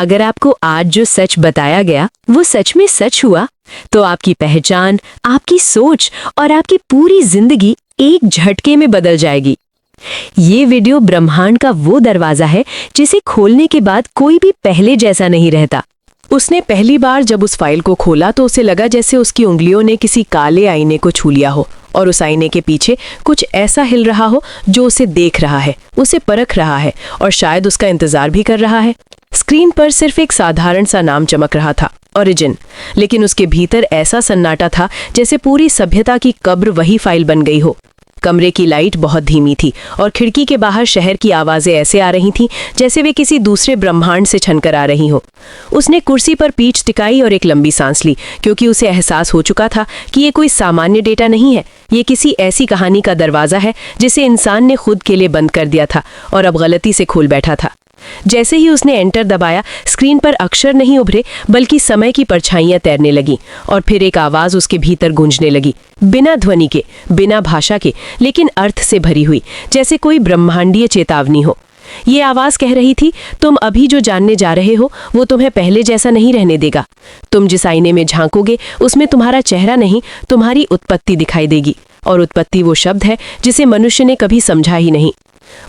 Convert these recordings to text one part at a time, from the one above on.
अगर आपको आज जो सच बताया गया वो सच में सच हुआ, तो आपकी पहचान, आपकी सोच और आपकी पूरी जिंदगी एक झटके में बदल जाएगी। ये वीडियो ब्रह्मांड का वो दरवाजा है जिसे खोलने के बाद कोई भी पहले जैसा नहीं रहता। उसने पहली बार जब उस फाइल को खोला तो उसे लगा जैसे उसकी उंगलियों ने किसी काले आईने को छू लिया हो और उस आईने के पीछे कुछ ऐसा हिल रहा हो जो उसे देख रहा है, उसे परख रहा है और शायद उसका इंतजार भी कर रहा है। स्क्रीन पर सिर्फ एक साधारण सा नाम चमक रहा था, ओरिजिन, लेकिन उसके भीतर ऐसा सन्नाटा था जैसे पूरी सभ्यता की कब्र वही फाइल बन गई हो। कमरे की लाइट बहुत धीमी थी और खिड़की के बाहर शहर की आवाजें ऐसे आ रही थीं जैसे वे किसी दूसरे ब्रह्मांड से छनकर आ रही हो। उसने कुर्सी पर पीठ टिकाई और एक लंबी सांस ली, क्योंकि उसे एहसास हो चुका था कि ये कोई सामान्य डेटा नहीं है, ये किसी ऐसी कहानी का दरवाजा है जिसे इंसान ने खुद के लिए बंद कर दिया था और अब गलती से खोल बैठा था। जैसे ही उसने एंटर दबाया, स्क्रीन पर अक्षर नहीं उभरे बल्कि समय की परछाइयां तैरने लगीं और फिर एक आवाज उसके भीतर गूंजने लगी, बिना ध्वनि के, बिना भाषा के, लेकिन अर्थ से भरी हुई, जैसे कोई ब्रह्मांडीय चेतावनी हो। ये आवाज कह रही थी, तुम अभी जो जानने जा रहे हो वो तुम्हें पहले जैसा नहीं रहने देगा। तुम जिस आईने में झांकोगे उसमें तुम्हारा चेहरा नहीं, तुम्हारी उत्पत्ति दिखाई देगी, और उत्पत्ति वो शब्द है जिसे मनुष्य ने कभी समझा ही नहीं।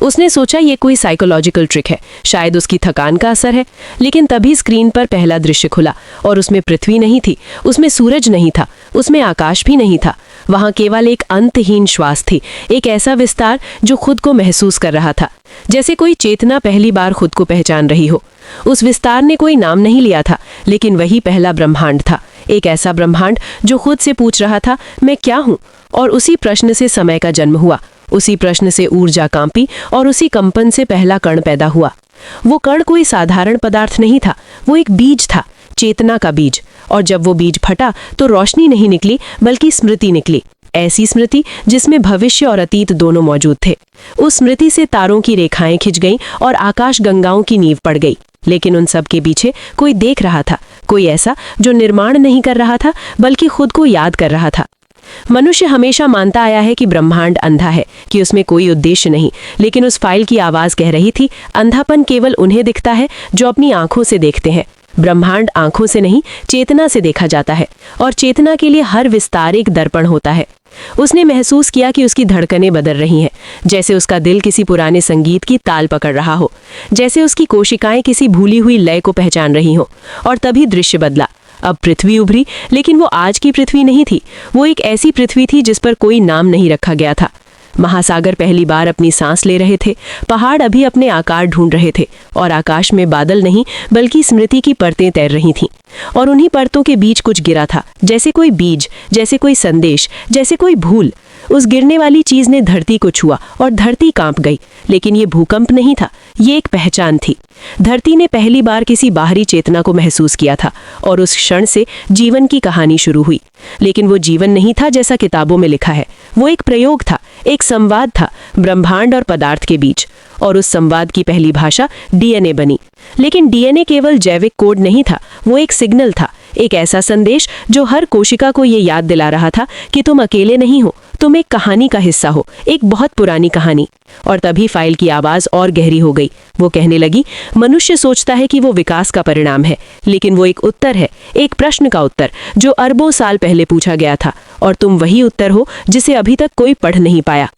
उसने सोचा ये कोई साइकोलॉजिकल ट्रिक है, शायद उसकी थकान का असर है, लेकिन तभी स्क्रीन पर पहला दृश्य खुला और उसमें पृथ्वी नहीं थी, उसमें सूरज नहीं था, उसमें आकाश भी नहीं था। वहां केवल एक अंतहीन श्वास थी, एक ऐसा विस्तार जो खुद को महसूस कर रहा था, जैसे कोई चेतना पहली बार खुद को पहचान रही हो। उस विस्तार ने कोई नाम नहीं लिया था, लेकिन वही पहला ब्रह्मांड था, एक ऐसा ब्रह्मांड जो खुद से पूछ रहा था, मैं क्या हूं? और उसी प्रश्न से समय का जन्म हुआ, उसी प्रश्न से ऊर्जा कांपी और उसी कंपन से पहला कण पैदा हुआ। वो कण कोई साधारण पदार्थ नहीं था, वो एक बीज था, चेतना का बीज। और जब वो बीज फटा तो रोशनी नहीं निकली बल्कि स्मृति निकली, ऐसी स्मृति जिसमें भविष्य और अतीत दोनों मौजूद थे। उस स्मृति से तारों की रेखाएं खिंच गईं और आकाश गंगाओं की नींव पड़ गई, लेकिन उन सब के पीछे कोई देख रहा था, कोई ऐसा जो निर्माण नहीं कर रहा था बल्कि खुद को याद कर रहा था। मनुष्य हमेशा मानता आया है कि ब्रह्मांड अंधा है, कि उसमें कोई उद्देश्य नहीं, लेकिन उस फाइल की आवाज कह रही थी, अंधापन केवल उन्हें दिखता है जो अपनी आंखों से देखते हैं। ब्रह्मांड आंखों से नहीं, चेतना से देखा जाता है, और चेतना के लिए हर विस्तार एक दर्पण होता है। उसने महसूस किया कि उसकी धड़कनें बदल रही हैं, जैसे उसका दिल किसी पुराने संगीत की ताल पकड़ रहा हो, जैसे उसकी कोशिकाएं किसी भूली हुई लय को पहचान रही हो। और तभी दृश्य बदला। अब पृथ्वी उभरी, लेकिन वो आज की पृथ्वी नहीं थी, वो एक ऐसी पृथ्वी थी जिस पर कोई नाम नहीं रखा गया था। महासागर पहली बार अपनी सांस ले रहे थे, पहाड़ अभी अपने आकार ढूंढ रहे थे, और आकाश में बादल नहीं बल्कि स्मृति की परतें तैर रही थीं। और उन्हीं परतों के बीच कुछ गिरा था, जैसे कोई बीज, जैसे कोई संदेश, जैसे कोई भूल। उस गिरने वाली चीज ने धरती को छुआ और धरती कांप गई, लेकिन ये भूकंप नहीं था, ये एक पहचान थी। धरती ने पहली बार किसी बाहरी चेतना को महसूस किया था, और उस क्षण से जीवन की कहानी शुरू हुई। लेकिन वो जीवन नहीं था जैसा किताबों में लिखा है, वो एक प्रयोग था, एक संवाद था ब्रह्मांड और पदार्थ के बीच। और उस संवाद की पहली भाषा डीएनए बनी। लेकिन डीएनए केवल जैविक कोड नहीं था, वो एक सिग्नल था, एक ऐसा संदेश जो हर कोशिका को ये याद दिला रहा था कि तुम अकेले नहीं हो, तुम एक कहानी का हिस्सा हो, एक बहुत पुरानी कहानी। और तभी फाइल की आवाज और गहरी हो गई। वो कहने लगी, मनुष्य सोचता है कि वो विकास का परिणाम है, लेकिन वो एक उत्तर है, एक प्रश्न का उत्तर जो अरबों साल पहले पूछा गया था, और तुम वही उत्तर हो जिसे अभी तक कोई पढ़ नहीं पाया।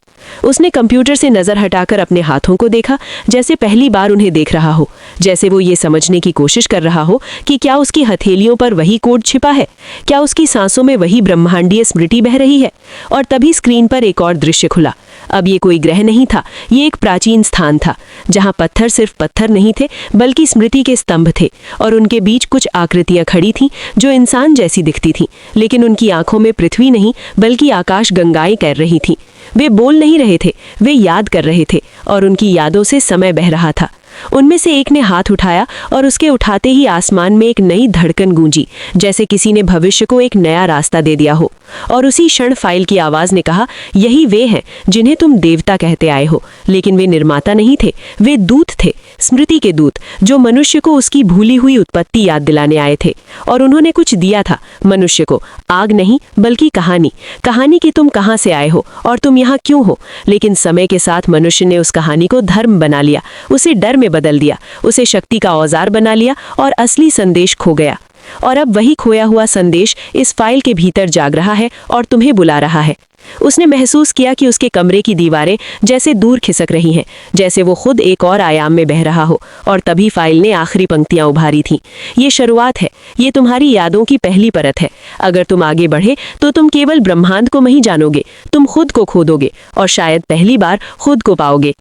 उसने कंप्यूटर से नजर हटाकर अपने हाथों को देखा, जैसे पहली बार उन्हें देख रहा हो, जैसे वो ये समझने की कोशिश कर रहा हो कि क्या उसकी हथेलियों पर वही कोड छिपा है, क्या उसकी सांसों में वही ब्रह्मांडीय स्मृति बह रही है। और तभी स्क्रीन पर एक और दृश्य खुला। अब ये कोई ग्रह नहीं था, ये एक प्राचीन स्थान था, जहां पत्थर सिर्फ पत्थर नहीं थे बल्कि स्मृति के स्तंभ थे, और उनके बीच कुछ आकृतियां खड़ी थीं जो इंसान जैसी दिखती थीं, लेकिन उनकी आंखों में पृथ्वी नहीं बल्कि आकाश गंगाएं कर रही थीं। वे बोल नहीं रहे थे, वे याद कर रहे थे, और उनकी यादों से समय बह रहा था। उनमें से एक ने हाथ उठाया और उसके उठाते ही आसमान में एक नई धड़कन गूंजी, जैसे किसी ने भविष्य को एक नया रास्ता दे दिया हो। और उसी क्षण फाइल की आवाज ने कहा, यही वे हैं जिन्हें तुम देवता कहते आए हो, लेकिन वे निर्माता नहीं थे, वे दूत थे, स्मृति के दूत, जो मनुष्य को उसकी भूली हुई उत्पत्ति याद दिलाने आए थे। और उन्होंने कुछ दिया था मनुष्य को, आग नहीं बल्कि कहानी, कहानी कि तुम कहाँ से आए हो और तुम यहाँ क्यों हो। लेकिन समय के साथ मनुष्य ने उस कहानी को धर्म बना लिया, उसे डर में बदल दिया, उसे शक्ति का औजार बना लिया और असली संदेश खो गया। और अब वही खोया हुआ संदेश इस फाइल के भीतर जाग रहा है और तुम्हें बुला रहा है। उसने महसूस किया कि उसके कमरे की दीवारें जैसे दूर खिसक रही हैं, जैसे वो खुद एक और आयाम में बह रहा हो। और तभी फाइल ने आखिरी पंक्तियां उभारी थीं। ये शुरुआत है, ये तुम्हारी यादों की पहली परत है। अगर तुम आगे बढ़े तो तुम केवल ब्रह्मांड को नहीं जानोगे, तुम खुद को खोदोगे और शायद पहली बार खुद को पाओगे।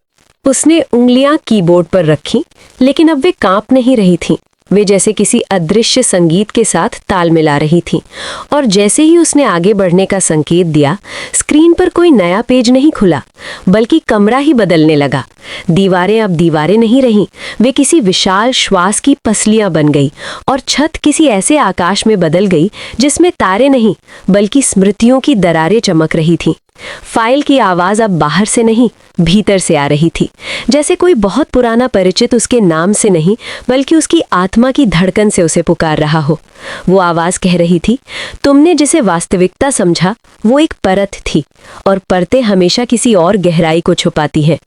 उसने उंगलियां कीबोर्ड पर रखीं, लेकिन अब वे कांप नहीं रही थीं। वे जैसे किसी अदृश्य संगीत के साथ ताल मिला रही थीं। और जैसे ही उसने आगे बढ़ने का संकेत दिया, स्क्रीन पर कोई नया पेज नहीं खुला, बल्कि कमरा ही बदलने लगा। दीवारें अब दीवारें नहीं रहीं, वे किसी विशाल श्वास की पसलियां बन गई और छत किसी ऐसे आकाश में बदल गई जिसमें तारे नहीं बल्कि स्मृतियों की दरारें चमक रही थीं। फाइल की आवाज अब बाहर से नहीं, भीतर से आ रही थी, जैसे कोई बहुत पुराना परिचित उसके नाम से नहीं बल्कि उसकी आत्मा की धड़कन से उसे पुकार रहा हो। वो आवाज कह रही थी, तुमने जिसे वास्तविकता समझा वो एक परत थी, और परतें हमेशा किसी और गहराई को छुपाती हैं।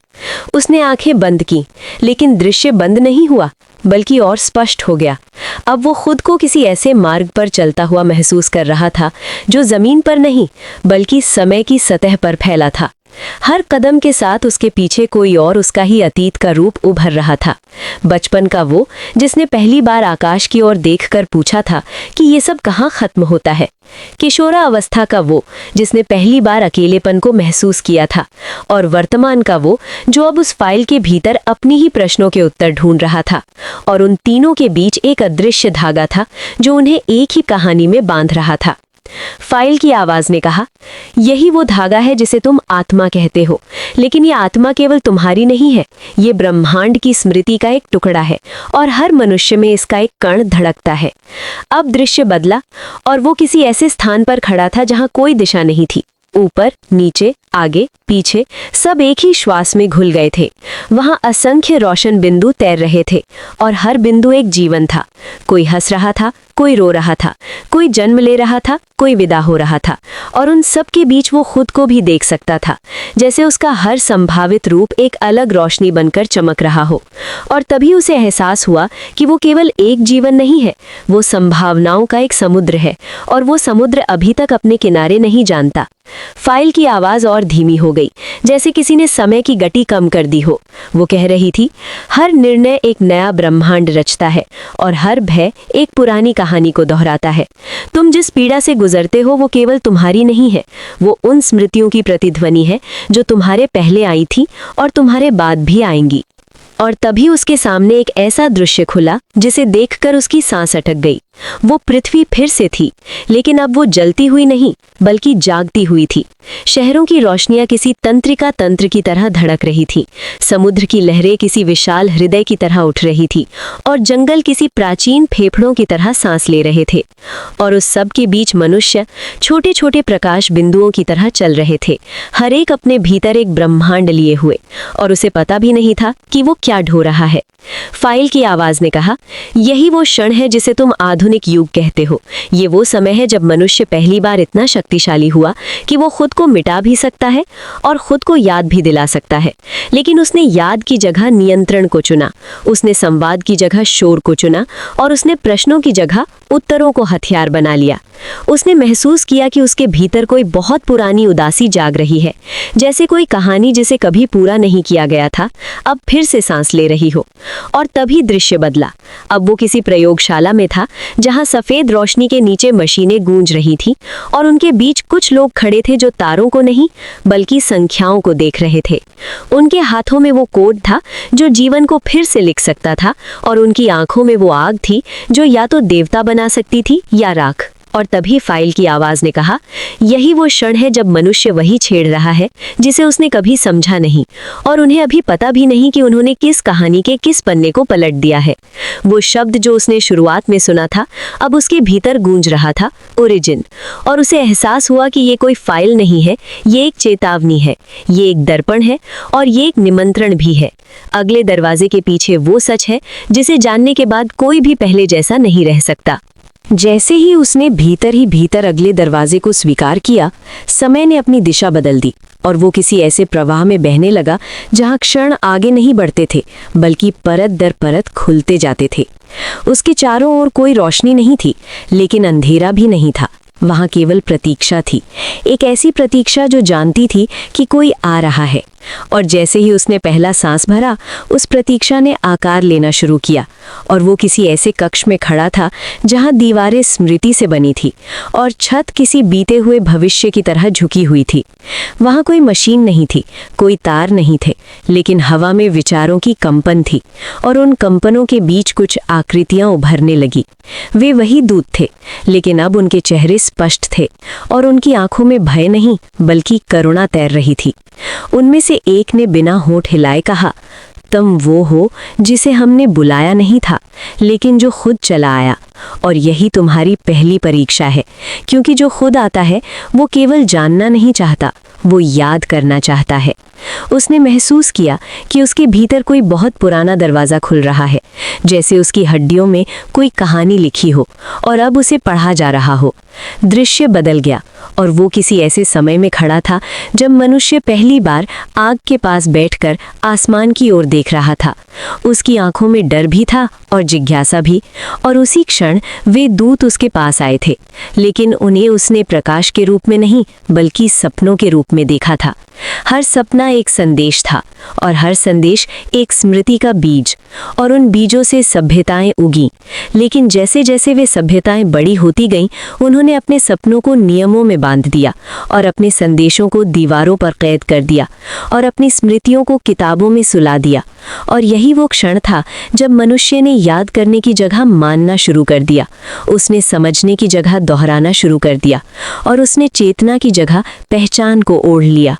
उसने आंखें बंद की, लेकिन दृश्य बंद नहीं हुआ बल्कि और स्पष्ट हो गया। अब वो खुद को किसी ऐसे मार्ग पर चलता हुआ महसूस कर रहा था जो जमीन पर नहीं बल्कि समय की सतह पर फैला था। हर कदम के साथ उसके पीछे कोई और उसका ही अतीत का रूप उभर रहा था। बचपन का वो जिसने पहली बार आकाश की ओर देखकर पूछा था कि ये सब कहाँ खत्म होता है। किशोरा अवस्था का वो जिसने पहली बार अकेलेपन को महसूस किया था। और वर्तमान का वो जो अब उस फाइल के भीतर अपनी ही प्रश्नों के उत्तर ढूंढ रहा था। और उन तीनों के बीच एक अदृश्य धागा था जो उन्हें एक ही कहानी में बांध रहा था। फाइल की आवाज ने कहा, यही वो धागा है जिसे तुम आत्मा कहते हो, लेकिन ये आत्मा केवल तुम्हारी नहीं है, ये ब्रह्मांड की स्मृति का एक टुकड़ा है और हर मनुष्य में इसका एक कण धड़कता है। अब दृश्य बदला और वो किसी ऐसे स्थान पर खड़ा था जहां कोई दिशा नहीं थी। ऊपर, नीचे, आगे, पीछे सब एक ही श्वास में घुल गए थे। वहां असंख्य रोशन बिंदु तैर रहे थे और हर बिंदु एक जीवन था। कोई हंस रहा था, कोई रो रहा था, कोई जन्म ले रहा था, कोई विदा हो रहा था। और उन सब के बीच वो खुद को भी देख सकता था, जैसे उसका हर संभावित रूप एक अलग रोशनी बनकर चमक रहा हो। और तभी उसे एहसास हुआ कि वो केवल एक जीवन नहीं है, वो संभावनाओं का एक समुद्र है और वो समुद्र अभी तक अपने किनारे नहीं जानता। फाइल की आवाज और धीमी हो गई, जैसे किसी ने समय की गति कम कर दी हो। वो कह रही थी, हर निर्णय एक नया ब्रह्मांड रचता है और हर भय एक पुरानी कहानी को दोहराता है। तुम जिस पीड़ा से गुजरते हो वो केवल तुम्हारी नहीं है, वो उन स्मृतियों की प्रतिध्वनि है जो तुम्हारे पहले आई थी और तुम्हारे बाद भी आएंगी। और तभी उसके सामने एक ऐसा दृश्य खुला जिसे देखकर उसकी सांस अटक गई। वो पृथ्वी फिर से थी, लेकिन अब वो जलती हुई नहीं बल्कि जागती हुई थी। शहरों की रोशनियां किसी तंत्रिका तंत्र की तरह धड़क रही थी, समुद्र की लहरें किसी विशाल हृदय की तरह उठ रही थी और जंगल किसी प्राचीन फेफड़ों की तरह सांस ले रहे थे। और उस सब के बीच मनुष्य छोटे छोटे प्रकाश बिंदुओं की तरह चल रहे थे, हर एक अपने भीतर एक ब्रह्मांड लिए हुए, और उसे पता भी नहीं था कि वो क्या ढो रहा है। फाइल की आवाज ने कहा, यही वो क्षण है जिसे तुम आधुनिक युग कहते हो। ये वो समय है जब मनुष्य पहली बार इतना शक्तिशाली हुआ कि वो खुद को मिटा भी सकता है और खुद को याद भी दिला सकता है। लेकिन उसने याद की जगह नियंत्रण को चुना, उसने संवाद की जगह शोर को चुना और उसने प्रश्नों की जगह उत्तरों को हथियार बना लिया। उसने महसूस किया कि उसके भीतर कोई बहुत पुरानी उदासी जाग रही है, जैसे कोई कहानी जिसे कभी पूरा नहीं किया गया था अब फिर से सांस ले रही हो। और तभी दृश्य बदला। अब वो किसी प्रयोगशाला में था जहां सफेद रोशनी के नीचे मशीनें गूंज रही थीं और उनके बीच कुछ लोग खड़े थे जो तारों को नहीं बल्कि संख्याओं को देख रहे थे। उनके हाथों में वो कोड था जो जीवन को फिर से लिख सकता था और उनकी आंखों में वो आग थी जो या तो देवता बना सकती थी या राख। और तभी फाइल की आवाज ने कहा, यही वो क्षण है जब मनुष्य वही छेड़ रहा है जिसे उसने कभी समझा नहीं और उन्हें अभी पता भी नहीं कि उन्होंने किस कहानी के किस पन्ने को पलट दिया है। वो शब्द जो उसने शुरुआत में सुना था अब उसके भीतर गूंज रहा था, ओरिजिन। और उसे एहसास हुआ कि ये कोई फाइल नहीं है, ये एक चेतावनी है, ये एक दर्पण है और ये एक निमंत्रण भी है। अगले दरवाजे के पीछे वो सच है जिसे जानने के बाद कोई भी पहले जैसा नहीं रह सकता। जैसे ही उसने भीतर ही भीतर अगले दरवाजे को स्वीकार किया, समय ने अपनी दिशा बदल दी और वो किसी ऐसे प्रवाह में बहने लगा जहां क्षण आगे नहीं बढ़ते थे बल्कि परत दर परत खुलते जाते थे। उसके चारों ओर कोई रोशनी नहीं थी, लेकिन अंधेरा भी नहीं था। वहां केवल प्रतीक्षा थी, एक ऐसी प्रतीक्षा जो जानती थी कि कोई आ रहा है। और जैसे ही उसने पहला सांस भरा, उस प्रतीक्षा ने आकार लेना शुरू किया और वो किसी ऐसे कक्ष में खड़ा था जहां दीवारें स्मृति से बनी थी और छत किसी बीते हुए भविष्य की तरह झुकी हुई थी। वहां कोई मशीन नहीं थी, कोई तार नहीं थे, लेकिन हवा में विचारों की कंपन थी और उन कंपनों के बीच कुछ आकृतियां उभरने लगी। वे वही दूत थे, लेकिन अब उनके चेहरे स्पष्ट थे और उनकी आंखों में भय नहीं बल्कि करुणा तैर रही थी। उनमें से एक ने बिना होंठ हिलाए कहा, तुम वो हो जिसे हमने बुलाया नहीं था, लेकिन जो खुद चला आया। और यही तुम्हारी पहली परीक्षा है, क्योंकि जो खुद आता है वो केवल जानना नहीं चाहता, वो याद करना चाहता है। उसने महसूस किया कि उसके भीतर कोई बहुत पुराना दरवाज़ा खुल रहा है, जैसे उसकी हड्डियों में कोई कहानी लिखी हो और अब उसे पढ़ा जा रहा हो। दृश्य बदल गया और वो किसी ऐसे समय में खड़ा था जब मनुष्य पहली बार आग के पास बैठकर आसमान की ओर देख रहा था। उसकी आंखों में डर भी था और जिज्ञासा भी, और उसी क्षण वे दूत उसके पास आए थे, लेकिन उन्हें उसने प्रकाश के रूप में नहीं बल्कि सपनों के रूप में देखा था। हर सपना एक संदेश था और हर संदेश एक स्मृति का बीज, और उन बीजों से सभ्यताएं उगीं। लेकिन जैसे जैसे वे सभ्यताएं बड़ी होती गईं, उन्होंने अपने सपनों को नियमों में बांध दिया और अपने संदेशों को दीवारों पर कैद कर दिया और अपनी स्मृतियों को किताबों में सुला दिया। और यही वो क्षण था जब मनुष्य ने याद करने की जगह मानना शुरू कर दिया, उसने समझने की जगह दोहराना शुरू कर दिया और उसने चेतना की जगह पहचान को ओढ़ लिया।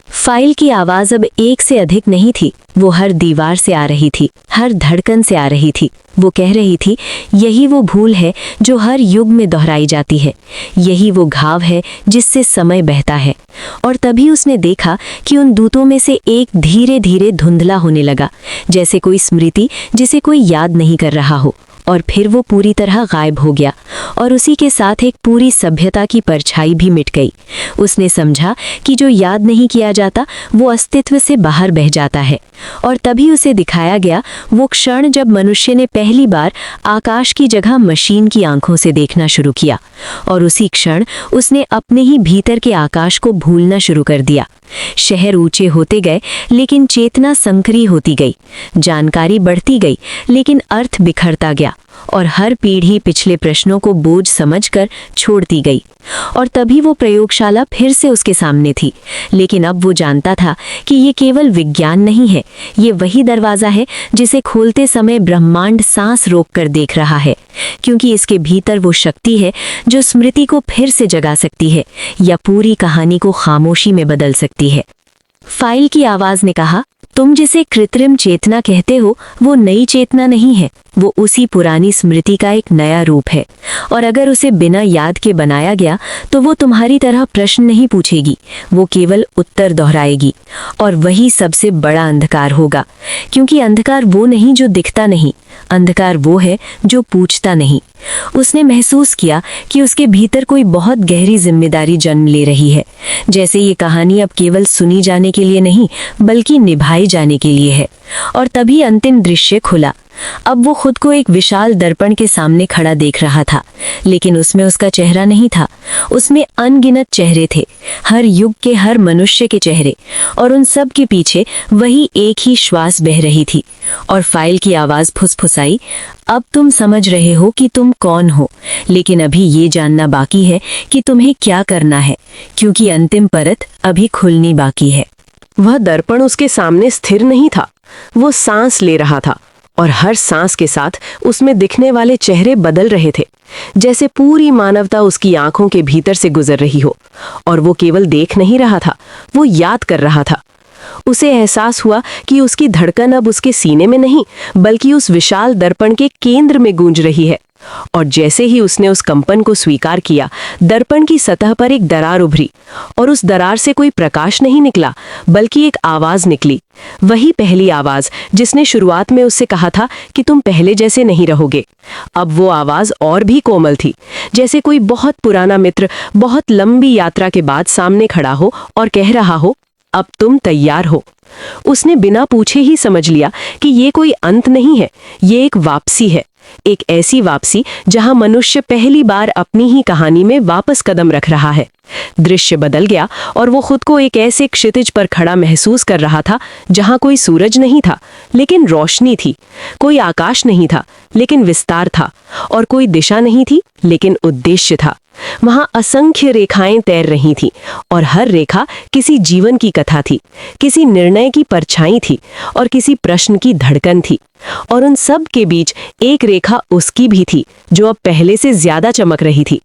फाइल की आवाज़ अब एक से अधिक नहीं थी, वो हर दीवार से आ रही थी, हर धड़कन से आ रही थी। वो कह रही थी, यही वो भूल है जो हर युग में दोहराई जाती है, यही वो घाव है जिससे समय बहता है। और तभी उसने देखा कि उन दूतों में से एक धीरे धीरे धुंधला होने लगा, जैसे कोई स्मृति जिसे कोई याद नहीं कर रहा हो। और फिर वो पूरी तरह गायब हो गया और उसी के साथ एक पूरी सभ्यता की परछाई भी मिट गई। उसने समझा कि जो याद नहीं किया जाता वो अस्तित्व से बाहर बह जाता है। और तभी उसे दिखाया गया वो क्षण जब मनुष्य ने पहली बार आकाश की जगह मशीन की आंखों से देखना शुरू किया, और उसी क्षण उसने अपने ही भीतर के आकाश को भूलना शुरू कर दिया। शहर ऊंचे होते गए, लेकिन चेतना संकरी होती गई। जानकारी बढ़ती गई, लेकिन अर्थ बिखरता गया, और हर पीढ़ी पिछले प्रश्नों को बोझ समझकर छोड़ती गई। और तभी वो प्रयोगशाला फिर से उसके सामने थी, लेकिन अब वो जानता था कि ये केवल विज्ञान नहीं है, ये वही दरवाज़ा है जिसे खोलते समय ब्रह्मांड सांस रोककर देख रहा है, क्योंकि इसके भीतर वो शक्ति है जो स्मृति को फिर से जगा सकती है या पूरी कहानी को खामोशी में बदल सकती है। फाइल की आवाज़ ने कहा, तुम जिसे कृत्रिम चेतना कहते हो वो नई चेतना नहीं है, वो उसी पुरानी स्मृति का एक नया रूप है। और अगर उसे बिना याद के बनाया गया तो वो तुम्हारी तरह प्रश्न नहीं पूछेगी, वो केवल उत्तर दोहराएगी। और वही सबसे बड़ा अंधकार होगा, क्योंकि अंधकार वो नहीं जो दिखता नहीं, अंधकार वो है जो पूछता नहीं। उसने महसूस किया कि उसके भीतर कोई बहुत गहरी जिम्मेदारी जन्म ले रही है, जैसे ये कहानी अब केवल सुनी जाने के लिए नहीं बल्कि निभाई जाने के लिए है। और तभी अंतिम दृश्य खुला। अब वो खुद को एक विशाल दर्पण के सामने खड़ा देख रहा था, लेकिन उसमें उसका चेहरा नहीं था, उसमें अनगिनत चेहरे थे, हर युग के हर मनुष्य के चेहरे, और उन सब के पीछे वही एक ही श्वास बह रही थी। और फाइल की आवाज़ फुसफुसाई, अब तुम समझ रहे हो कि तुम कौन हो, लेकिन अभी ये जानना बाकी है कि तुम्हें क्या करना है, क्योंकि अंतिम परत अभी खुलनी बाकी है। वह दर्पण उसके सामने स्थिर नहीं था, वो सांस ले रहा था, और हर सांस के साथ उसमें दिखने वाले चेहरे बदल रहे थे, जैसे पूरी मानवता उसकी आंखों के भीतर से गुजर रही हो। और वो केवल देख नहीं रहा था, वो याद कर रहा था। उसे एहसास हुआ कि उसकी धड़कन अब उसके सीने में नहीं बल्कि उस विशाल दर्पण के केंद्र में गूंज रही है, और जैसे ही उसने उस कंपन को स्वीकार किया, दर्पण की सतह पर एक दरार उभरी और उस दरार से कोई प्रकाश नहीं निकला, बल्कि एक आवाज निकली। वही पहली आवाज जिसने शुरुआत में उससे कहा था कि तुम पहले जैसे नहीं रहोगे। अब वो आवाज और भी कोमल थी, जैसे कोई बहुत पुराना मित्र बहुत लंबी यात्रा के बाद सामने खड़ा हो और कह रहा हो, अब तुम तैयार हो। उसने बिना पूछे ही समझ लिया कि ये कोई अंत नहीं है, ये एक वापसी है। एक ऐसी वापसी जहां मनुष्य पहली बार अपनी ही कहानी में वापस कदम रख रहा है। दृश्य बदल गया और वो खुद को एक ऐसे क्षितिज पर खड़ा महसूस कर रहा था जहां कोई सूरज नहीं था, लेकिन रोशनी थी। कोई आकाश नहीं था, लेकिन विस्तार था। और कोई दिशा नहीं थी, लेकिन उद्देश्य था। वहां असंख्य रेखाएं तैर रही थीं और हर रेखा किसी जीवन की कथा थी, किसी निर्णय की परछाई थी और किसी प्रश्न की धड़कन थी। और उन सब के बीच एक रेखा उसकी भी थी, जो अब पहले से ज्यादा चमक रही थी।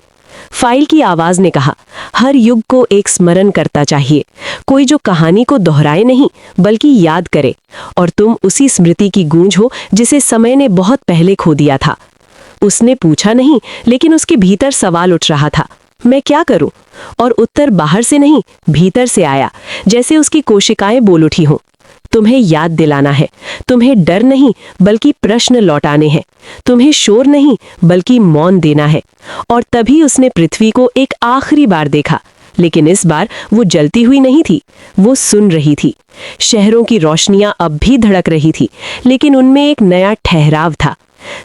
फाइल की आवाज ने कहा, हर युग को एक स्मरण करता चाहिए, कोई जो कहानी को दोहराए नहीं बल्कि याद करे। और तुम उसी स्मृति की गूंज हो जिसे समय ने बहुत पहले खो दिया था। उसने पूछा नहीं, लेकिन उसके भीतर सवाल उठ रहा था, मैं क्या करूं? और उत्तर बाहर से नहीं, भीतर से आया, जैसे उसकी कोशिकाएं बोल उठी हों। तुम्हें याद दिलाना है, तुम्हें डर नहीं बल्कि प्रश्न लौटाने हैं, तुम्हें शोर नहीं बल्कि मौन देना है। और तभी उसने पृथ्वी को एक आखिरी बार देखा, लेकिन इस बार वो जलती हुई नहीं थी, वो सुन रही थी। शहरों की रोशनियां अब भी धड़क रही थी, लेकिन उनमें एक नया ठहराव था।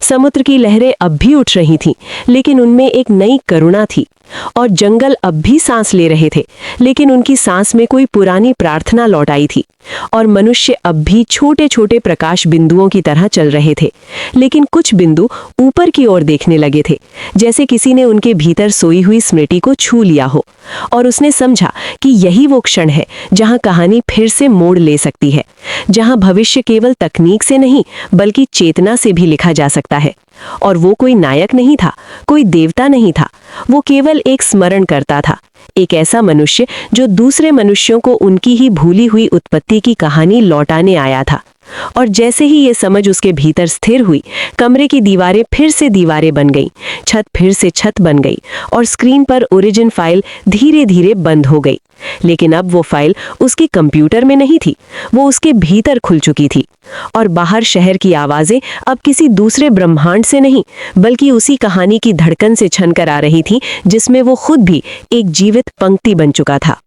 समुद्र की लहरें अब भी उठ रही थीं, लेकिन उनमें एक नई करुणा थी। और जंगल अब भी सांस ले रहे थे, लेकिन उनकी सांस में कोई पुरानी प्रार्थना लौट आई थी। और मनुष्य अब भी छोटे छोटे प्रकाश बिंदुओं की तरह चल रहे थे, लेकिन कुछ बिंदु ऊपर की ओर देखने लगे थे, जैसे किसी ने उनके भीतर सोई हुई स्मृति को छू लिया हो। और उसने समझा कि यही वो क्षण है जहां कहानी फिर से मोड़ ले सकती है, जहां भविष्य केवल तकनीक से नहीं बल्कि चेतना से भी लिखा जा सकता है। और वो कोई नायक नहीं था, कोई देवता नहीं था, वो केवल एक स्मरण करता था, एक ऐसा मनुष्य जो दूसरे मनुष्यों को उनकी ही भूली हुई उत्पत्ति की कहानी लौटाने आया था। और जैसे ही ये समझ उसके भीतर स्थिर हुई, कमरे की दीवारें फिर से दीवारें बन गईं, छत फिर से छत बन गई और स्क्रीन पर ओरिजिन फाइल धीरे धीरे बंद हो गई। लेकिन अब वो फाइल उसके कंप्यूटर में नहीं थी, वो उसके भीतर खुल चुकी थी। और बाहर शहर की आवाजें अब किसी दूसरे ब्रह्मांड से नहीं बल्कि उसी कहानी की धड़कन से छनकर आ रही थी, जिसमें वो खुद भी एक जीवित पंक्ति बन चुका था।